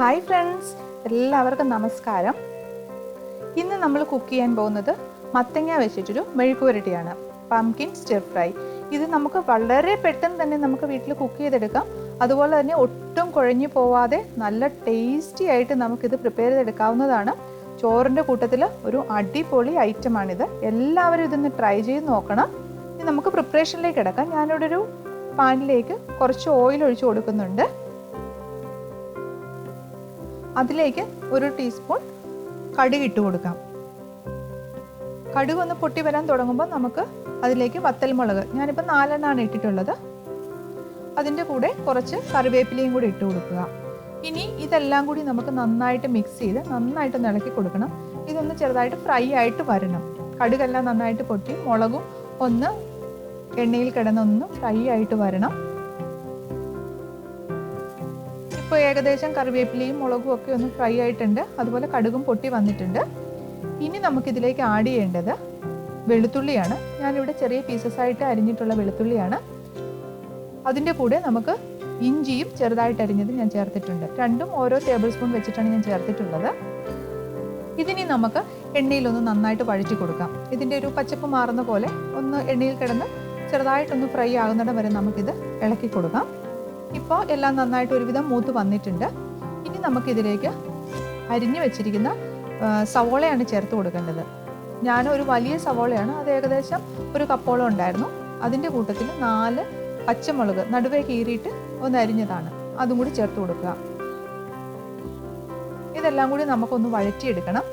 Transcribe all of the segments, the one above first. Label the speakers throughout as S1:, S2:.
S1: Hi friends, എല്ലാവർക്കും നമസ്കാരം. ഇന്ന് നമ്മൾ കുക്ക് ചെയ്യാൻ പോകുന്നത് മത്തങ്ങ വെച്ചിട്ടൊരു മെഴുക്കുവരട്ടിയാണ്, പംകിൻ സ്റ്റിർ ഫ്രൈ. ഇത് നമുക്ക് വളരെ പെട്ടെന്ന് തന്നെ നമുക്ക് വീട്ടിൽ കുക്ക് ചെയ്തെടുക്കാം. അതുപോലെ തന്നെ ഒട്ടും കുഴഞ്ഞു പോവാതെ നല്ല ടേസ്റ്റി ആയിട്ട് നമുക്കിത് പ്രിപ്പയർ ചെയ്തെടുക്കാവുന്നതാണ്. ചോറിൻ്റെ കൂട്ടത്തിൽ ഒരു അടിപൊളി ഐറ്റമാണിത്. എല്ലാവരും ഇതൊന്ന് ട്രൈ ചെയ്ത് നോക്കണം. ഇനി നമുക്ക് പ്രിപ്പറേഷനിലേക്ക് കിടക്കാം. ഞാനിവിടെ ഒരു പാനിലേക്ക് കുറച്ച് ഓയിൽ ഒഴിച്ച് കൊടുക്കുന്നുണ്ട്. അതിലേക്ക് ഒരു ടീസ്പൂൺ കടുക് ഇട്ട് കൊടുക്കാം. കടുക് ഒന്ന് പൊട്ടി വരാൻ തുടങ്ങുമ്പോൾ നമുക്ക് അതിലേക്ക് വത്തൽമുളക്, ഞാനിപ്പോൾ 4 എണ്ണമാണ് ഇട്ടിട്ടുള്ളത്. അതിൻ്റെ കൂടെ കുറച്ച് കറിവേപ്പിലയും കൂടി ഇട്ട് കൊടുക്കുക. ഇനി ഇതെല്ലാം കൂടി നമുക്ക് നന്നായിട്ട് മിക്സ് ചെയ്ത് നന്നായിട്ട് ഇളക്കി കൊടുക്കണം. ഇതൊന്ന് ചെറുതായിട്ട് ഫ്രൈ ആയിട്ട് വരണം. കടുകെല്ലാം നന്നായിട്ട് പൊട്ടി മുളകും ഒന്ന് എണ്ണയിൽ കിടന്നൊന്ന് ഫ്രൈ ആയിട്ട് വരണം. ഇപ്പോൾ ഏകദേശം കറിവേപ്പിലയും മുളകും ഒക്കെ ഒന്ന് ഫ്രൈ ആയിട്ടുണ്ട്. അതുപോലെ കടുകും പൊട്ടി വന്നിട്ടുണ്ട്. ഇനി നമുക്കിതിലേക്ക് ആഡ് ചെയ്യേണ്ടത് വെളുത്തുള്ളിയാണ്. ഞാനിവിടെ ചെറിയ പീസസ് ആയിട്ട് അരിഞ്ഞിട്ടുള്ള വെളുത്തുള്ളിയാണ്. അതിൻ്റെ കൂടെ നമുക്ക് ഇഞ്ചിയും ചെറുതായിട്ട് അരിഞ്ഞത് ഞാൻ ചേർത്തിട്ടുണ്ട്. രണ്ടും ഓരോ ടേബിൾ സ്പൂൺ വെച്ചിട്ടാണ് ഞാൻ ചേർത്തിട്ടുള്ളത്. ഇതിനി നമുക്ക് എണ്ണയിലൊന്ന് നന്നായിട്ട് വഴറ്റി കൊടുക്കാം. ഇതിൻ്റെ ഒരു പച്ചപ്പ് മാറുന്ന പോലെ ഒന്ന് എണ്ണയിൽ കിടന്ന് ചെറുതായിട്ടൊന്ന് ഫ്രൈ ആകുന്നിടം വരെ നമുക്കിത് ഇളക്കി കൊടുക്കാം. ഇപ്പോൾ എല്ലാം നന്നായിട്ട് ഒരുവിധം മൂത്ത് വന്നിട്ടുണ്ട്. ഇനി നമുക്കിതിലേക്ക് അരിഞ്ഞു വെച്ചിരിക്കുന്ന സവോളയാണ് ചേർത്ത് കൊടുക്കേണ്ടത്. ഞാനൊരു വലിയ സവോളയാണ്, അത് ഏകദേശം ഒരു കപ്പോളം ഉണ്ടായിരുന്നു. അതിൻ്റെ കൂട്ടത്തിൽ 4 പച്ചമുളക് നടുവേ കീറിയിട്ട് ഒന്ന് അരിഞ്ഞതാണ്, അതും കൂടി ചേർത്ത് കൊടുക്കുക. ഇതെല്ലാം കൂടി നമുക്കൊന്ന് വഴറ്റിയെടുക്കണം.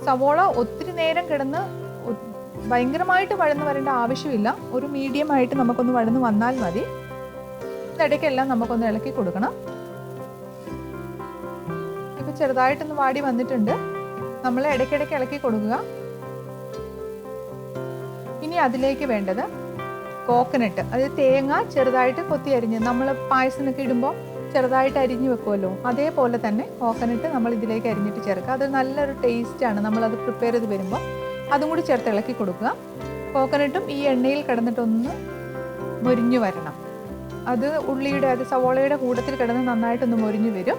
S1: സവോള ഒത്തിരി നേരം കിടന്ന് ഭയങ്കരമായിട്ട് വഴന്ന് വരേണ്ട ആവശ്യമില്ല. ഒരു മീഡിയമായിട്ട് നമുക്കൊന്ന് വഴന്ന് വന്നാൽ മതി. ഇടയ്ക്കെല്ലാം നമുക്കൊന്ന് ഇളക്കി കൊടുക്കണം. ഇപ്പം ചെറുതായിട്ടൊന്ന് വാടി വന്നിട്ടുണ്ട്. നമ്മൾ ഇടയ്ക്കിടയ്ക്ക് ഇളക്കി കൊടുക്കുക. ഇനി അതിലേക്ക് വേണ്ടത് കോക്കനട്ട്, അതായത് തേങ്ങ ചെറുതായിട്ട് കൊത്തി അരിഞ്ഞ് നമ്മൾ പായസത്തിനൊക്കെ ഇടുമ്പോൾ ചെറുതായിട്ട് അരിഞ്ഞു വെക്കുമല്ലോ, അതേപോലെ തന്നെ കോക്കനട്ട് നമ്മൾ ഇതിലേക്ക് അരിഞ്ഞിട്ട് ചേർക്കുക. അത് നല്ലൊരു ടേസ്റ്റാണ്. നമ്മളത് പ്രിപ്പയർ ചെയ്ത് വരുമ്പോൾ അതും കൂടി ചേർത്ത് ഇളക്കി കൊടുക്കുക. കോക്കനട്ടും ഈ എണ്ണയിൽ കിടന്നിട്ടൊന്ന് മൊരിഞ്ഞു വരണം. അത് സവോളയുടെ കൂട്ടത്തിൽ കിടന്ന് നന്നായിട്ടൊന്ന് മൊരിഞ്ഞു വരും.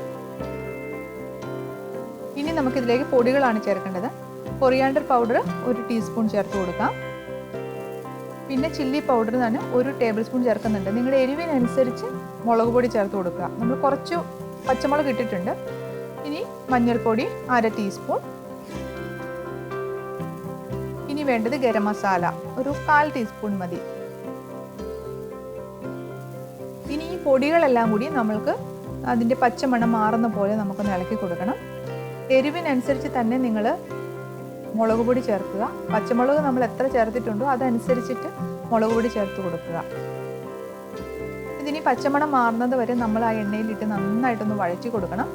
S1: ഇനി നമുക്കിതിലേക്ക് പൊടികളാണ് ചേർക്കേണ്ടത്. കൊറിയാണ്ടർ പൗഡർ 1 ടീസ്പൂൺ ചേർത്ത് കൊടുക്കാം. പിന്നെ ചില്ലി പൗഡർ തന്നെ 1 ടേബിൾ സ്പൂൺ ചേർക്കുന്നുണ്ട്. നിങ്ങളുടെ എരിവിനനുസരിച്ച് മുളക് പൊടി ചേർത്ത് കൊടുക്കുക. നമ്മൾ കുറച്ച് പച്ചമുളക് ഇട്ടിട്ടുണ്ട്. ഇനി മഞ്ഞൾപ്പൊടി 1/2 ടീസ്പൂൺ. ഇനി വേണ്ടത് ഗരം മസാല ഒരു 1/4 ടീസ്പൂൺ മതി. ഇനി ഈ പൊടികളെല്ലാം കൂടി നമ്മൾക്ക് അതിൻ്റെ പച്ചമണം മാറുന്ന പോലെ നമുക്കൊന്ന് ഇളക്കി കൊടുക്കണം. എരിവിനനുസരിച്ച് തന്നെ നിങ്ങൾ മുളക് പൊടി ചേർക്കുക. പച്ചമുളക് നമ്മൾ എത്ര ചേർത്തിട്ടുണ്ടോ അതനുസരിച്ചിട്ട് മുളക് പൊടി ചേർത്ത് കൊടുക്കുക. ഇതിനി പച്ചമണം മാറുന്നത് വരെ നമ്മൾ ആ എണ്ണയിലിട്ട് നന്നായിട്ടൊന്ന് വഴറ്റി കൊടുക്കണം.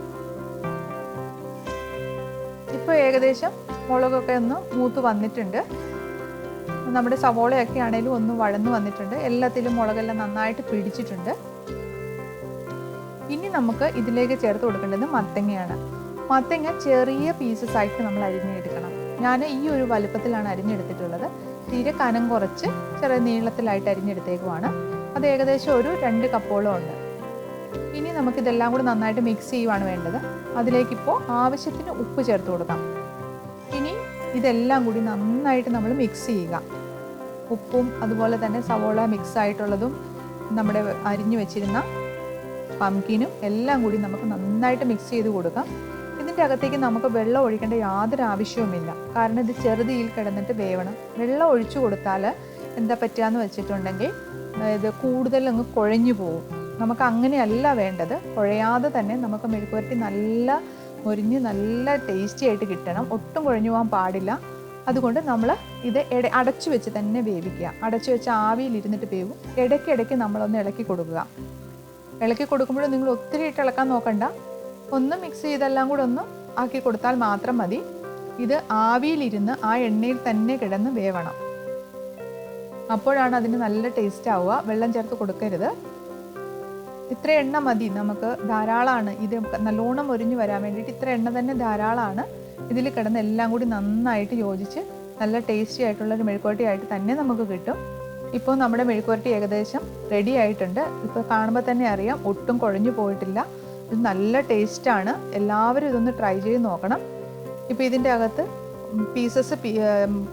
S1: ഇപ്പോൾ ഏകദേശം മുളകൊക്കെ ഒന്ന് മൂത്ത് വന്നിട്ടുണ്ട്. നമ്മുടെ സവോളയൊക്കെ ആണെങ്കിലും ഒന്ന് വഴന്നു വന്നിട്ടുണ്ട്. എല്ലാത്തിലും മുളകെല്ലാം നന്നായിട്ട് പിടിച്ചിട്ടുണ്ട്. ഇനി നമുക്ക് ഇതിലേക്ക് ചേർത്ത് കൊടുക്കേണ്ടത് മത്തങ്ങയാണ്. മത്തങ്ങ ചെറിയ പീസസ് ആയിട്ട് നമ്മൾ അരിഞ്ഞെടുക്കണം. ഞാൻ ഈ ഒരു വലുപ്പത്തിലാണ് അരിഞ്ഞെടുത്തിട്ടുള്ളത്. തീരെ കനം കുറച്ച് ചെറിയ നീളത്തിലായിട്ട് അരിഞ്ഞെടുത്തേക്കുവാണ്. അത് ഏകദേശം ഒരു 2 കപ്പോളം ഉണ്ട്. ഇനി നമുക്കിതെല്ലാം കൂടി നന്നായിട്ട് മിക്സ് ചെയ്യുവാണ് വേണ്ടത്. അതിലേക്കിപ്പോൾ ആവശ്യത്തിന് ഉപ്പ് ചേർത്ത് കൊടുക്കാം. ഇനി ഇതെല്ലാം കൂടി നന്നായിട്ട് നമ്മൾ മിക്സ് ചെയ്യുക. ഉപ്പും അതുപോലെ തന്നെ സവോള മിക്സ് ആയിട്ടുള്ളതും നമ്മുടെ അരിഞ്ഞു വെച്ചിരുന്ന പംകിനും എല്ലാം കൂടി നമുക്ക് നന്നായിട്ട് മിക്സ് ചെയ്ത് കൊടുക്കാം. ഇതിൻ്റെ അകത്തേക്ക് നമുക്ക് വെള്ളം ഒഴിക്കേണ്ട യാതൊരു ആവശ്യവുമില്ല. കാരണം ഇത് ചെറുതീയിൽ കിടന്നിട്ട് വേവണം. വെള്ളം ഒഴിച്ചു കൊടുത്താൽ എന്താ പറ്റുകയെന്ന് വെച്ചിട്ടുണ്ടെങ്കിൽ ഇത് കൂടുതൽ അങ്ങ് കുഴഞ്ഞു പോകും. നമുക്ക് അങ്ങനെയല്ല വേണ്ടത്. കുഴയാതെ തന്നെ നമുക്ക് മെഴുക്കുവരട്ടി നല്ല മൊരിഞ്ഞ് നല്ല ടേസ്റ്റി ആയിട്ട് കിട്ടണം. ഒട്ടും കുഴഞ്ഞു പോകാൻ പാടില്ല. അതുകൊണ്ട് നമ്മൾ ഇത് അടച്ചു വെച്ച് തന്നെ വേവിക്കുക. അടച്ചു വെച്ച് ആവിയിലിരുന്നിട്ട് വേവും. ഇടയ്ക്കിടയ്ക്ക് നമ്മളൊന്ന് ഇളക്കി കൊടുക്കുക. ഇളക്കി കൊടുക്കുമ്പോൾ നിങ്ങൾ ഒത്തിരി ഇട്ട് ഇളക്കാൻ നോക്കണ്ട. ഒന്ന് മിക്സ് ചെയ്തെല്ലാം കൂടെ ഒന്ന് ആക്കി കൊടുത്താൽ മാത്രം മതി. ഇത് ആവിയിലിരുന്ന് ആ എണ്ണയിൽ തന്നെ കിടന്ന് വേവണം. അപ്പോഴാണ് അതിന് നല്ല ടേസ്റ്റ് ആവുക. വെള്ളം ചേർത്ത് കൊടുക്കരുത്. ഇത്ര എണ്ണ മതി നമുക്ക്, ധാരാളമാണ്. ഇത് നല്ലോണം മൊരിഞ്ഞ് വരാൻ വേണ്ടിയിട്ട് ഇത്ര എണ്ണ തന്നെ ധാരാളമാണ്. ഇതിൽ കിടന്ന് എല്ലാം കൂടി നന്നായിട്ട് യോജിച്ച് നല്ല ടേസ്റ്റി ആയിട്ടുള്ളൊരു മെഴുക്കുവരട്ടി ആയിട്ട് തന്നെ നമുക്ക് കിട്ടും. ഇപ്പോൾ നമ്മുടെ മെഴുക്കുവരട്ടി ഏകദേശം റെഡി ആയിട്ടുണ്ട്. ഇപ്പോൾ കാണുമ്പോൾ തന്നെ അറിയാം ഒട്ടും കുഴഞ്ഞു പോയിട്ടില്ല. ഇത് നല്ല ടേസ്റ്റാണ്. എല്ലാവരും ഇതൊന്ന് ട്രൈ ചെയ്ത് നോക്കണം. ഇപ്പോൾ ഇതിൻ്റെ അകത്ത്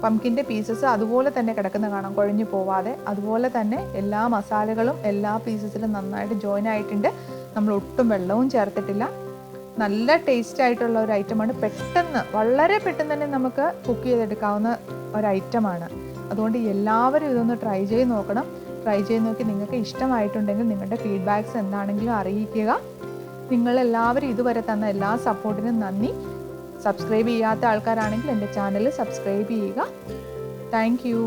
S1: പംകിൻ്റെ പീസസ് അതുപോലെ തന്നെ കിടക്കുന്ന കാണാം, കുഴഞ്ഞു പോവാതെ. അതുപോലെ തന്നെ എല്ലാ മസാലകളും എല്ലാ പീസസിലും നന്നായിട്ട് ജോയിൻ ആയിട്ടുണ്ട്. നമ്മൾ ഒട്ടും വെള്ളവും ചേർത്തിട്ടില്ല. നല്ല ടേസ്റ്റ് ആയിട്ടുള്ള ഒരു ഐറ്റമാണ്. പെട്ടെന്ന്, വളരെ പെട്ടെന്ന് തന്നെ നമുക്ക് കുക്ക് ചെയ്തെടുക്കാവുന്ന ഒരു ഐറ്റമാണ്. അതുകൊണ്ട് എല്ലാവരും ഇതൊന്ന് ട്രൈ ചെയ്ത് നോക്കണം. ട്രൈ ചെയ്ത് നോക്കി നിങ്ങൾക്ക് ഇഷ്ടമായിട്ടുണ്ടെങ്കിൽ നിങ്ങളുടെ ഫീഡ്ബാക്ക്സ് എന്താണെങ്കിലും അറിയിക്കുക. നിങ്ങളെല്ലാവരും ഇതുവരെ തന്ന എല്ലാ സപ്പോർട്ടിനും നന്ദി. സബ്സ്ക്രൈബ് ചെയ്യാത്ത ആൾക്കാരാണെങ്കിൽ എൻ്റെ ചാനൽ സബ്സ്ക്രൈബ് ചെയ്യുക. Thank you.